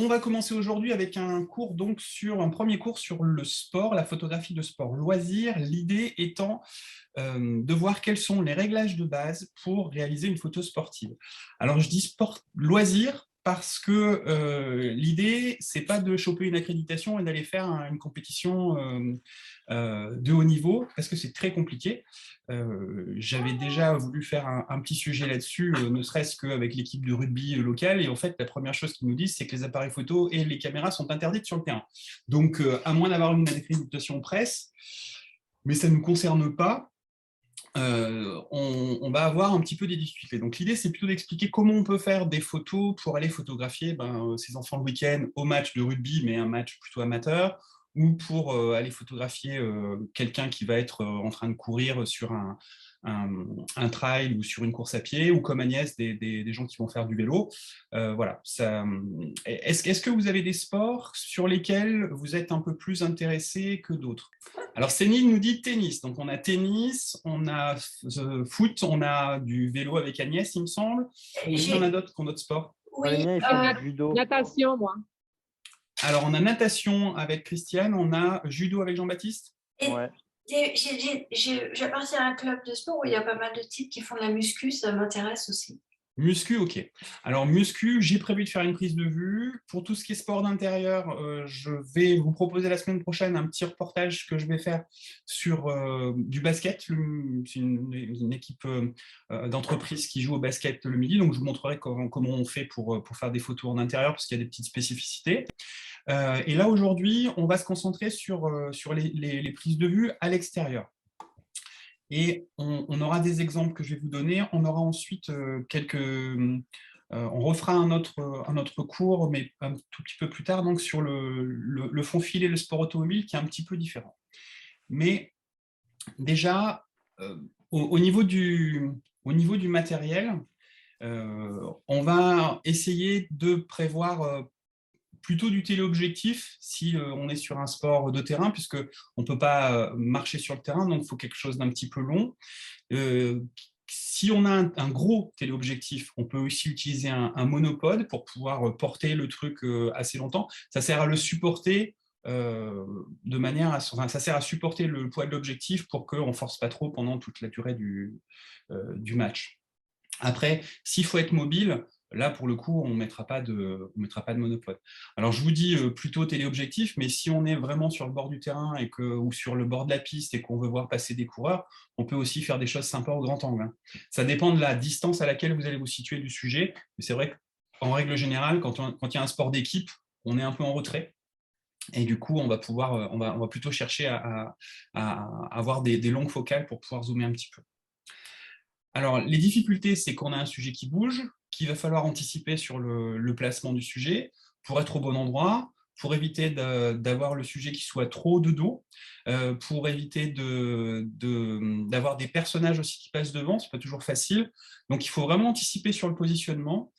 On va commencer aujourd'hui avec un premier cours sur le sport, la photographie de sport loisir. L'idée étant de voir quels sont les réglages de base pour réaliser une photo sportive. Alors je dis sport loisir parce que l'idée, c'est pas de choper une accréditation et d'aller faire une compétition de haut niveau, parce que c'est très compliqué. J'avais déjà voulu faire un petit sujet là-dessus, ne serait-ce qu'avec l'équipe de rugby locale, et en fait, la première chose qu'ils nous disent, c'est que les appareils photo et les caméras sont interdites sur le terrain. Donc, à moins d'avoir une accréditation presse, mais ça ne nous concerne pas, on va avoir un petit peu des difficultés. Donc l'idée, c'est plutôt d'expliquer comment on peut faire des photos pour aller photographier ses enfants le week-end au match de rugby, mais un match plutôt amateur, ou pour aller photographier quelqu'un qui va être en train de courir sur un trail ou sur une course à pied, ou comme Agnès, des gens qui vont faire du vélo. Voilà. Est-ce que vous avez des sports sur lesquels vous êtes un peu plus intéressé que d'autres? Alors, Céline nous dit tennis. Donc, on a tennis, on a foot, on a du vélo avec Agnès, il me semble. Est-ce qu'il y en a d'autres qui ont d'autres sports? Les Oui, miens, ils font du judo. natation, moi. Alors, on a natation avec Christiane, on a judo avec Jean-Baptiste. Ouais. J'appartiens à un club de sport où il y a pas mal de types qui font de la muscu, ça m'intéresse aussi. Muscu, ok. Alors, muscu, j'ai prévu de faire une prise de vue. Pour tout ce qui est sport d'intérieur, je vais vous proposer la semaine prochaine un petit reportage que je vais faire sur du basket. C'est une équipe d'entreprise qui joue au basket le midi, donc je vous montrerai comment on fait pour faire des photos en intérieur, parce qu'il y a des petites spécificités. Et là, aujourd'hui, on va se concentrer sur les prises de vue à l'extérieur. Et on aura des exemples que je vais vous donner. On aura ensuite on refera un autre cours, mais un tout petit peu plus tard, donc sur le fond fil et le sport automobile, qui est un petit peu différent. Mais déjà, au niveau du matériel, on va essayer de prévoir plutôt du téléobjectif si on est sur un sport de terrain, puisque on ne peut pas marcher sur le terrain, donc il faut quelque chose d'un petit peu long. Si on a un gros téléobjectif, on peut aussi utiliser un monopode pour pouvoir porter le truc assez longtemps. Ça sert à le supporter ça sert à supporter le poids de l'objectif pour qu'on ne force pas trop pendant toute la durée du match. Après, s'il faut être mobile, là, pour le coup, on ne mettra pas de monopode. Alors, je vous dis plutôt téléobjectif, mais si on est vraiment sur le bord du terrain ou sur le bord de la piste et qu'on veut voir passer des coureurs, on peut aussi faire des choses sympas au grand angle. Ça dépend de la distance à laquelle vous allez vous situer du sujet. Mais c'est vrai qu'en règle générale, quand il y a un sport d'équipe, on est un peu en retrait. Et du coup, on va plutôt chercher à avoir des longues focales pour pouvoir zoomer un petit peu. Alors, les difficultés, c'est qu'on a un sujet qui bouge, qu'il va falloir anticiper sur le placement du sujet pour être au bon endroit, pour éviter d'avoir le sujet qui soit trop de dos, pour éviter d'avoir des personnages aussi qui passent devant, c'est pas toujours facile. Donc, il faut vraiment anticiper sur le positionnement.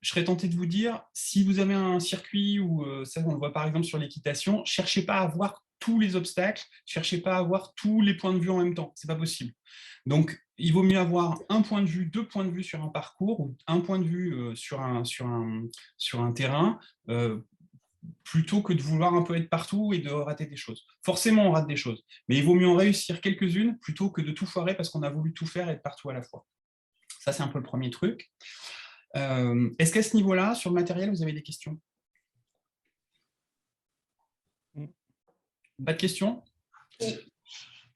Je serais tenté de vous dire, si vous avez un circuit ou ça, on le voit par exemple sur l'équitation, cherchez pas à voir tous les obstacles, cherchez pas à voir tous les points de vue en même temps, c'est pas possible. Donc, il vaut mieux avoir un point de vue, deux points de vue sur un parcours ou un point de vue sur un terrain, plutôt que de vouloir un peu être partout et de rater des choses. Forcément, on rate des choses, mais il vaut mieux en réussir quelques-unes plutôt que de tout foirer parce qu'on a voulu tout faire et être partout à la fois. Ça, c'est un peu le premier truc. Est-ce qu'à ce niveau-là, sur le matériel, vous avez des questions? Pas de questions?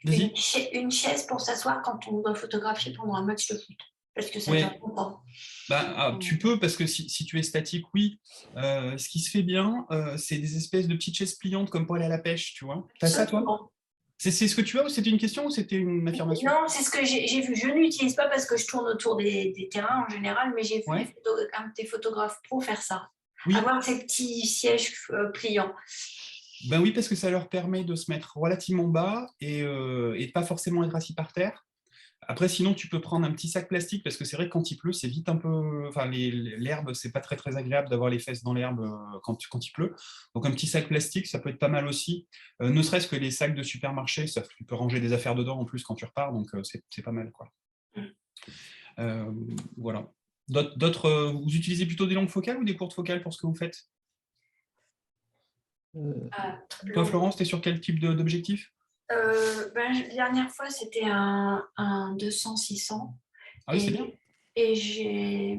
Une chaise pour s'asseoir quand on doit photographier pendant un match de foot, parce que ça dure longtemps. Tu peux, parce que si tu es statique, oui. Ce qui se fait bien, c'est des espèces de petites chaises pliantes comme pour aller à la pêche, tu vois. T'as ça, toi? C'est ce que tu as ou c'était une question ou c'était une affirmation? Non, c'est ce que j'ai vu. Je n'utilise pas parce que je tourne autour des terrains en général, mais j'ai vu un des photographes pro faire ça. Oui. Avoir ces petits sièges pliants. Ben oui, parce que ça leur permet de se mettre relativement bas et pas forcément être assis par terre. Après, sinon, tu peux prendre un petit sac plastique, parce que c'est vrai que quand il pleut, c'est vite un peu... Enfin, l'herbe, c'est pas très, très agréable d'avoir les fesses dans l'herbe quand il pleut. Donc, un petit sac plastique, ça peut être pas mal aussi. Ne serait-ce que les sacs de supermarché, tu peux ranger des affaires dedans en plus quand tu repars, donc c'est pas mal, quoi. Voilà. Vous utilisez plutôt des longues focales ou des courtes focales pour ce que vous faites? Toi, Florence, tu es sur quel type d'objectif? La dernière fois, c'était un 200-600. Ah oui, c'est bien. Et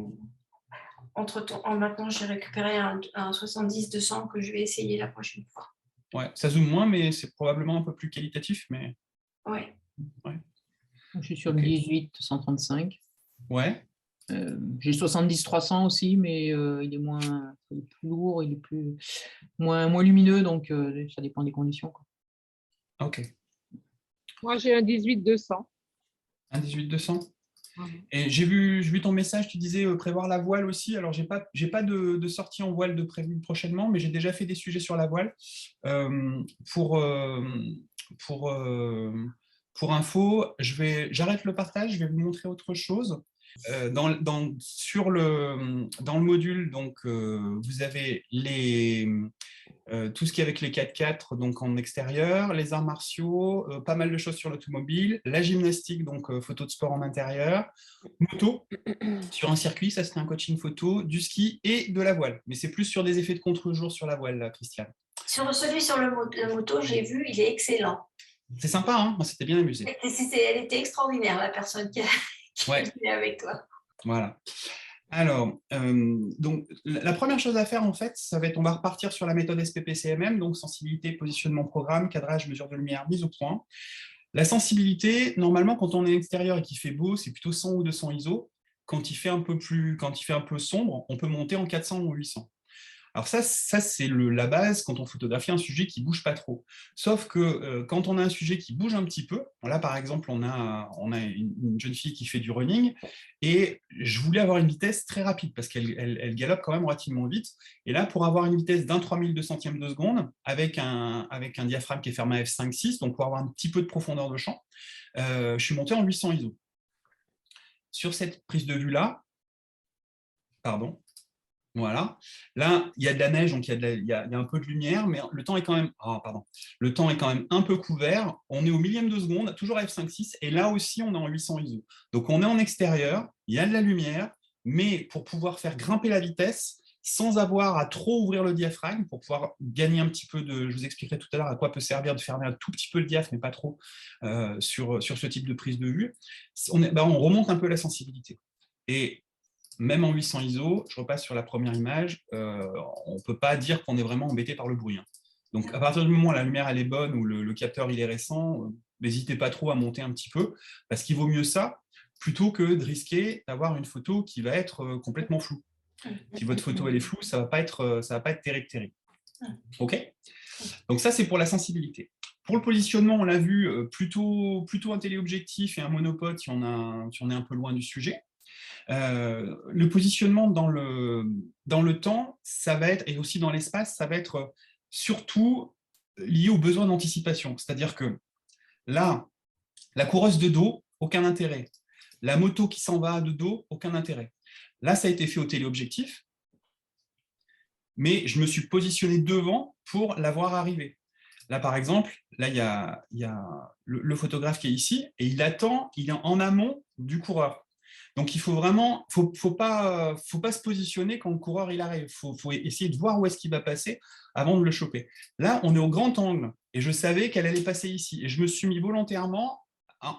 maintenant, j'ai récupéré un 70-200 que je vais essayer la prochaine fois. Ouais, ça zoome moins, mais c'est probablement un peu plus qualitatif. Mais... Ouais. Ouais. Je suis sur le 18-135. Ouais. J'ai 70-300 aussi, mais il est plus lourd, il est moins lumineux, donc ça dépend des conditions, quoi. Ok. Moi, j'ai un 18-200. Un 18-200. Et j'ai vu ton message, tu disais prévoir la voile aussi. Alors, j'ai pas de sortie en voile de prévu prochainement, mais j'ai déjà fait des sujets sur la voile. Pour info, j'arrête le partage, je vais vous montrer autre chose. Dans le module, donc, vous avez tout ce qui est avec les 4x4, donc en extérieur, les arts martiaux, pas mal de choses sur l'automobile, la gymnastique, donc photo de sport en intérieur, moto sur un circuit, ça c'est un coaching photo, du ski et de la voile. Mais c'est plus sur des effets de contre-jour sur la voile, là, Christiane. Sur celui sur la moto, j'ai vu, il est excellent. C'est sympa, hein, moi c'était bien amusé. Elle était extraordinaire, la personne qui est avec toi. Voilà. Alors, donc, la première chose à faire, en fait, ça va être, on va repartir sur la méthode SPP-CMM, donc sensibilité, positionnement, programme, cadrage, mesure de lumière, mise au point. La sensibilité, normalement, quand on est extérieur et qu'il fait beau, c'est plutôt 100 ou 200 ISO. Quand il fait un peu sombre, on peut monter en 400 ou 800. Alors ça c'est la base quand on photographie un sujet qui ne bouge pas trop. Sauf que quand on a un sujet qui bouge un petit peu, là par exemple on a une jeune fille qui fait du running, et je voulais avoir une vitesse très rapide parce qu'elle galope quand même relativement vite. Et là, pour avoir une vitesse d'un 3200e de seconde, avec un diaphragme qui est fermé à f5.6, donc pour avoir un petit peu de profondeur de champ, je suis monté en 800 ISO. Sur cette prise de vue-là, pardon, voilà. Là, il y a de la neige, donc il y a un peu de lumière, mais le temps est quand même, le temps est quand même un peu couvert. On est au millième de seconde, toujours à f5.6, et là aussi, on est en 800 ISO. Donc, on est en extérieur, il y a de la lumière, mais pour pouvoir faire grimper la vitesse, sans avoir à trop ouvrir le diaphragme, pour pouvoir gagner un petit peu je vous expliquerai tout à l'heure à quoi peut servir de fermer un tout petit peu le diaphragme, mais pas trop, sur ce type de prise de vue, on remonte un peu la sensibilité. Et même en 800 ISO, je repasse sur la première image, on ne peut pas dire qu'on est vraiment embêté par le bruit. Donc, à partir du moment où la lumière elle est bonne ou le capteur il est récent, n'hésitez pas trop à monter un petit peu, parce qu'il vaut mieux ça, plutôt que de risquer d'avoir une photo qui va être complètement floue. Si votre photo elle est floue, ça ne va pas être terrible. OK ? Donc ça, c'est pour la sensibilité. Pour le positionnement, on l'a vu, plutôt un téléobjectif et un monopode si on est un peu loin du sujet. Le positionnement dans le temps, ça va être, et aussi dans l'espace, ça va être surtout lié aux besoins d'anticipation. C'est-à-dire que là, la coureuse de dos, aucun intérêt. La moto qui s'en va de dos, aucun intérêt. Là, ça a été fait au téléobjectif, mais je me suis positionné devant pour la voir arriver. Là, par exemple, là, il y a le photographe qui est ici, et il est en amont du coureur. Donc, il faut vraiment, faut pas se positionner quand le coureur il arrive. Faut essayer de voir où est-ce qu'il va passer avant de le choper. Là, on est au grand angle et je savais qu'elle allait passer ici. Et je me suis mis volontairement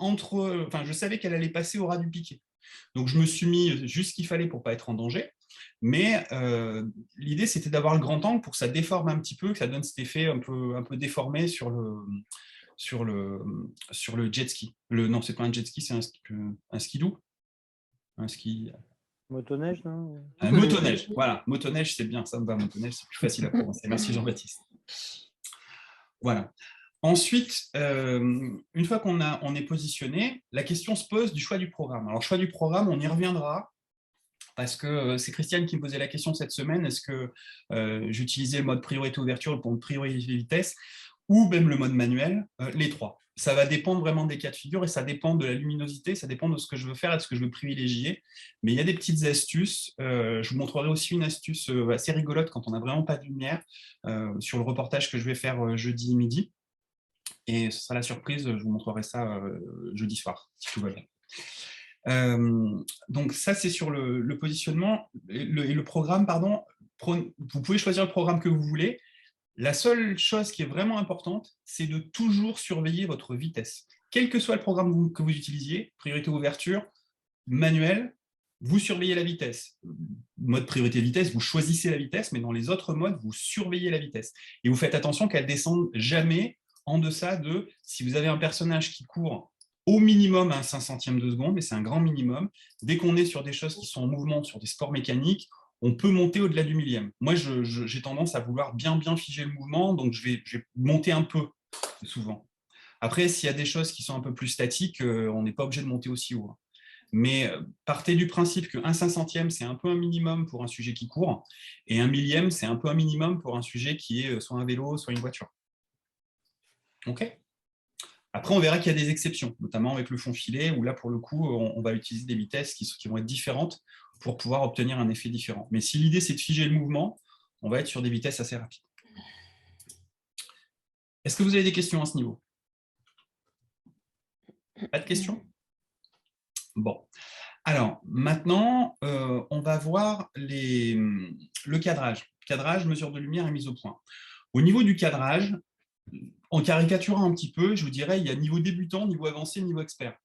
je savais qu'elle allait passer au ras du piquet. Donc, je me suis mis juste ce qu'il fallait pour pas être en danger. Mais l'idée, c'était d'avoir le grand angle pour que ça déforme un petit peu, que ça donne cet effet un peu déformé sur le jet ski. Non, c'est pas un jet ski, c'est un skidoo. Un ski. Motoneige, non? Motoneige, voilà. Motoneige, c'est bien, ça me va. Motoneige, c'est plus facile à prononcer. Merci Jean-Baptiste. Voilà. Ensuite, une fois on est positionné, la question se pose du choix du programme. Alors, choix du programme, on y reviendra, parce que c'est Christiane qui me posait la question cette semaine, est-ce que j'utilisais le mode priorité ouverture pour priorité vitesse, ou même le mode manuel, les trois. Ça va dépendre vraiment des cas de figure et ça dépend de la luminosité, ça dépend de ce que je veux faire et de ce que je veux privilégier. Mais il y a des petites astuces. Je vous montrerai aussi une astuce assez rigolote quand on n'a vraiment pas de lumière sur le reportage que je vais faire jeudi midi. Et ce sera la surprise, je vous montrerai ça jeudi soir, si tout va bien. Donc ça, c'est sur le positionnement et le programme, pardon. Vous pouvez choisir le programme que vous voulez. La seule chose qui est vraiment importante, c'est de toujours surveiller votre vitesse. Quel que soit le programme que vous utilisiez, priorité ouverture, manuel, vous surveillez la vitesse. Mode priorité vitesse, vous choisissez la vitesse, mais dans les autres modes, vous surveillez la vitesse. Et vous faites attention qu'elle ne descende jamais en deçà de, si vous avez un personnage qui court au minimum à un 500e de seconde, mais c'est un grand minimum, dès qu'on est sur des choses qui sont en mouvement, sur des sports mécaniques, on peut monter au-delà du millième. Moi, j'ai tendance à vouloir bien figer le mouvement, donc je vais monter un peu, souvent. Après, s'il y a des choses qui sont un peu plus statiques, on n'est pas obligé de monter aussi haut. Mais partez du principe qu'un 500e, c'est un peu un minimum pour un sujet qui court, et un millième, c'est un peu un minimum pour un sujet qui est soit un vélo, soit une voiture. OK ? Après, on verra qu'il y a des exceptions, notamment avec le fond filet, où là, pour le coup, on va utiliser des vitesses qui vont être différentes pour pouvoir obtenir un effet différent. Mais si l'idée, c'est de figer le mouvement, on va être sur des vitesses assez rapides. Est-ce que vous avez des questions à ce niveau? Pas de questions? Bon. Alors, maintenant, on va voir le cadrage. Cadrage, mesure de lumière et mise au point. Au niveau du cadrage, en caricaturant un petit peu, je vous dirais, il y a niveau débutant, niveau avancé, niveau expert.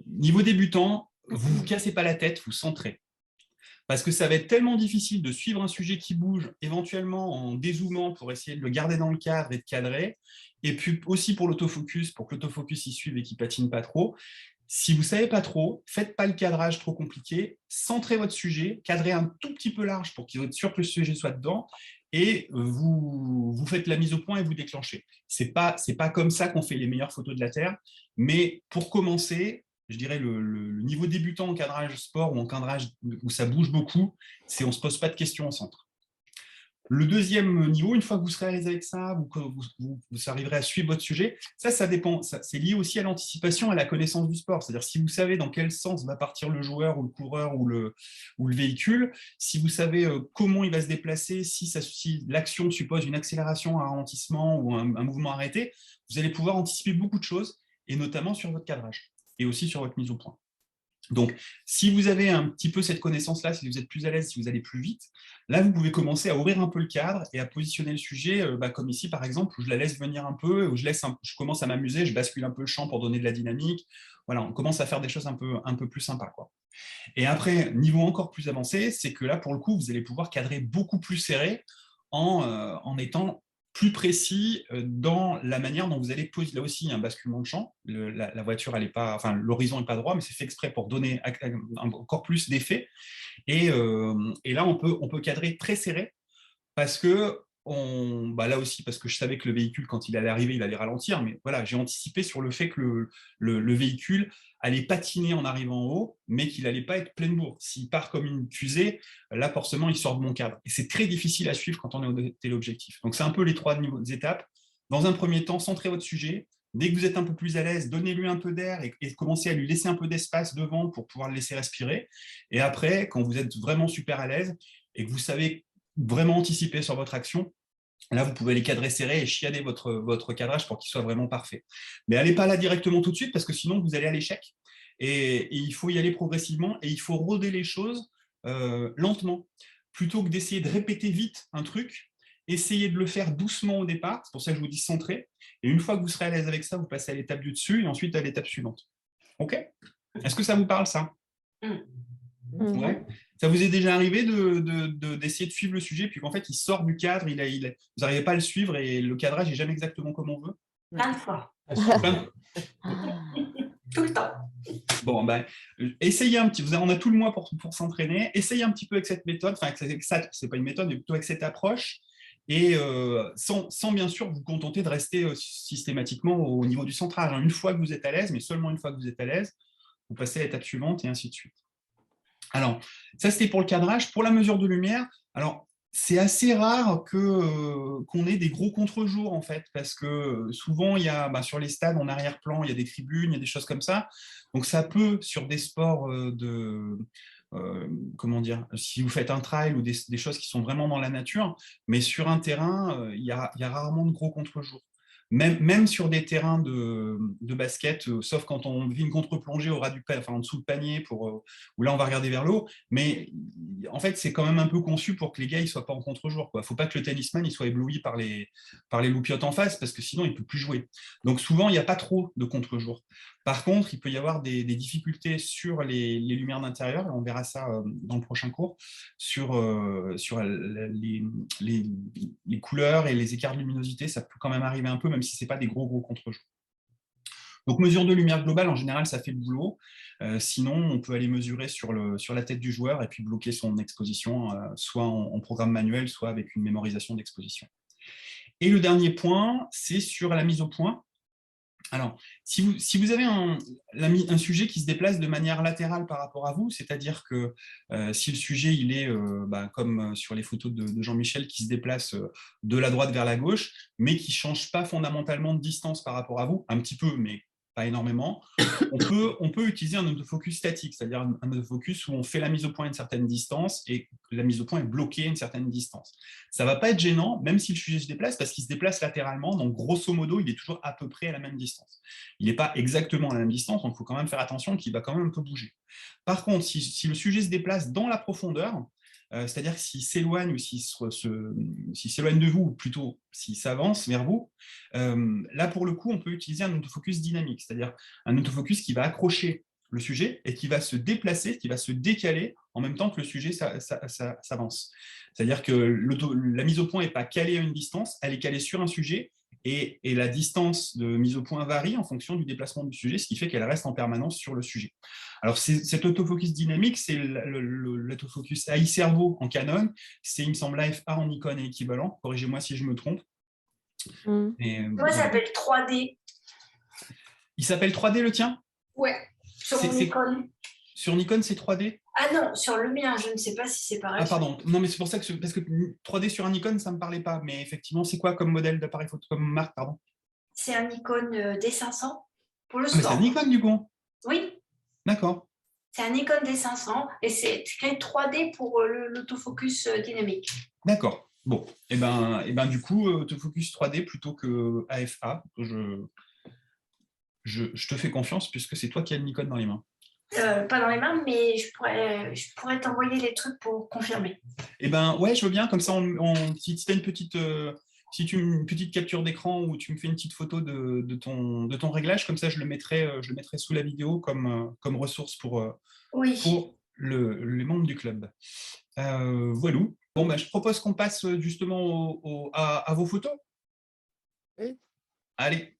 Niveau débutant, vous ne vous cassez pas la tête, vous centrez. Parce que ça va être tellement difficile de suivre un sujet qui bouge, éventuellement en dézoomant pour essayer de le garder dans le cadre et de cadrer, et puis aussi pour l'autofocus, pour que l'autofocus y suive et qu'il ne patine pas trop. Si vous ne savez pas trop, faites pas le cadrage trop compliqué, centrez votre sujet, cadrez un tout petit peu large pour qu'il soit sûr que le sujet soit dedans, et vous faites la mise au point et vous déclenchez. C'est pas comme ça qu'on fait les meilleures photos de la Terre, mais pour commencer, je dirais le niveau débutant en cadrage sport ou en cadrage où ça bouge beaucoup, c'est on ne se pose pas de questions au centre. Le deuxième niveau, une fois que vous serez à l'aise avec ça, vous arriverez à suivre votre sujet, ça dépend. C'est lié aussi à l'anticipation, à la connaissance du sport. C'est-à-dire si vous savez dans quel sens va partir le joueur ou le coureur ou le véhicule, si vous savez comment il va se déplacer, si l'action suppose une accélération, un ralentissement ou un mouvement arrêté, vous allez pouvoir anticiper beaucoup de choses, et notamment sur votre cadrage et aussi sur votre mise au point. Donc, si vous avez un petit peu cette connaissance-là, si vous êtes plus à l'aise, si vous allez plus vite, là, vous pouvez commencer à ouvrir un peu le cadre et à positionner le sujet, comme ici, par exemple, où je la laisse venir un peu, où je commence à m'amuser, je bascule un peu le champ pour donner de la dynamique. Voilà, on commence à faire des choses un peu plus sympas, quoi. Et après, niveau encore plus avancé, c'est que là, pour le coup, vous allez pouvoir cadrer beaucoup plus serré en étant plus précis dans la manière dont vous allez poser. Là aussi, il y a un basculement de champ. La voiture, elle est pas, enfin, l'horizon n'est pas droit, mais c'est fait exprès pour donner encore plus d'effet. Et là, on peut cadrer très serré parce que là aussi, parce que je savais que le véhicule, quand il allait arriver, il allait ralentir, mais voilà, j'ai anticipé sur le fait que le véhicule allait patiner en arrivant en haut, mais qu'il n'allait pas être pleine bourre. S'il part comme une fusée, là, forcément, il sort de mon cadre. Et c'est très difficile à suivre quand on est au téléobjectif. Donc, c'est un peu les trois étapes. Dans un premier temps, centrez votre sujet. Dès que vous êtes un peu plus à l'aise, donnez-lui un peu d'air et commencez à lui laisser un peu d'espace devant pour pouvoir le laisser respirer. Et après, quand vous êtes vraiment super à l'aise et que vous savez vraiment anticiper sur votre action, là, vous pouvez les cadrer serrés et chiader votre cadrage pour qu'il soit vraiment parfait. Mais n'allez pas là directement tout de suite parce que sinon, vous allez à l'échec. Et il faut y aller progressivement et il faut roder les choses lentement. Plutôt que d'essayer de répéter vite un truc, essayez de le faire doucement au départ. C'est pour ça que je vous dis centrer. Et une fois que vous serez à l'aise avec ça, vous passez à l'étape du dessus et ensuite à l'étape suivante. OK ? Est-ce que ça vous parle, ça ? Ouais. Ça vous est déjà arrivé d'essayer de suivre le sujet, puis qu'en fait, il sort du cadre, vous n'arrivez pas à le suivre et le cadrage n'est jamais exactement comme on veut? Plein de fois. Tout le temps. Bon, essayez un petit, on a tout le mois pour s'entraîner, essayez un petit peu avec cette méthode, enfin, c'est pas une méthode, mais plutôt avec cette approche, et sans bien sûr vous contenter de rester systématiquement au niveau du centrage. Une fois que vous êtes à l'aise, mais seulement une fois que vous êtes à l'aise, vous passez à l'étape suivante et ainsi de suite. Alors, ça c'était pour le cadrage. Pour la mesure de lumière, alors c'est assez rare qu'on ait des gros contre-jours en fait, parce que souvent il y a sur les stades en arrière-plan, il y a des tribunes, il y a des choses comme ça. Donc ça peut, sur des sports comment dire, si vous faites un trail ou des choses qui sont vraiment dans la nature, mais sur un terrain, il y a rarement de gros contre-jours. même sur des terrains de basket, sauf quand on vit une contre-plongée au ras du panier, enfin en dessous le panier, où là on va regarder vers le haut. Mais en fait, c'est quand même un peu conçu pour que les gars ne soient pas en contre-jour. Il ne faut pas que le tennisman il soit ébloui par les loupiottes en face, parce que sinon il ne peut plus jouer. Donc souvent, il n'y a pas trop de contre-jour. Par contre, il peut y avoir des difficultés sur les lumières d'intérieur, et on verra ça dans le prochain cours, sur les couleurs et les écarts de luminosité. Ça peut quand même arriver un peu, même si ce n'est pas des gros contre-jours. Donc, mesure de lumière globale, en général, ça fait le boulot. Sinon, on peut aller mesurer sur la tête du joueur et puis bloquer son exposition, soit en programme manuel, soit avec une mémorisation d'exposition. Et le dernier point, c'est sur la mise au point. Alors, si vous avez un sujet qui se déplace de manière latérale par rapport à vous, c'est-à-dire que si le sujet il est comme sur les photos de Jean-Michel qui se déplace de la droite vers la gauche, mais qui ne change pas fondamentalement de distance par rapport à vous, un petit peu, mais pas énormément, on peut utiliser un autofocus statique, c'est-à-dire un autofocus où on fait la mise au point à une certaine distance et la mise au point est bloquée à une certaine distance. Ça ne va pas être gênant, même si le sujet se déplace, parce qu'il se déplace latéralement, donc grosso modo, il est toujours à peu près à la même distance. Il n'est pas exactement à la même distance, donc il faut quand même faire attention qu'il va quand même un peu bouger. Par contre, si le sujet se déplace dans la profondeur, c'est-à-dire s'il s'éloigne ou s'il s'éloigne de vous, ou plutôt s'il s'avance vers vous, là, pour le coup, on peut utiliser un autofocus dynamique, c'est-à-dire un autofocus qui va accrocher le sujet et qui va se déplacer, qui va se décaler en même temps que le sujet s'avance. C'est-à-dire que la mise au point n'est pas calée à une distance, elle est calée sur un sujet et la distance de mise au point varie en fonction du déplacement du sujet, ce qui fait qu'elle reste en permanence sur le sujet. Alors, cet autofocus dynamique, c'est l'autofocus AI Cerveau en Canon, c'est, il me semble, AFA en Nikon et équivalent. Corrigez-moi si je me trompe. Moi, ça s'appelle 3D. Il s'appelle 3D le tien? Ouais, sur mon Nikon. Sur Nikon, c'est 3D? Ah non, sur le mien, je ne sais pas si c'est pareil. Ah pardon, non mais c'est pour ça que, parce que 3D sur un Nikon, ça ne me parlait pas, mais effectivement, c'est quoi comme modèle d'appareil photo, comme marque, pardon? C'est un Nikon D500 pour le sport. Mais c'est un Nikon du coup? Oui. D'accord. C'est un Nikon D500 et c'est créé 3D pour l'autofocus dynamique. D'accord. Bon, et ben du coup, autofocus 3D plutôt que AFA, je te fais confiance puisque c'est toi qui as le Nikon dans les mains. Pas dans les mains, mais je pourrais t'envoyer les trucs pour confirmer. Eh ben ouais, je veux bien, comme ça, si tu as une petite, une petite capture d'écran où tu me fais une petite photo de ton réglage, comme ça je le mettrai sous la vidéo comme ressource pour les membres du club. Voilà. Bon, je propose qu'on passe justement à vos photos. Oui. Allez.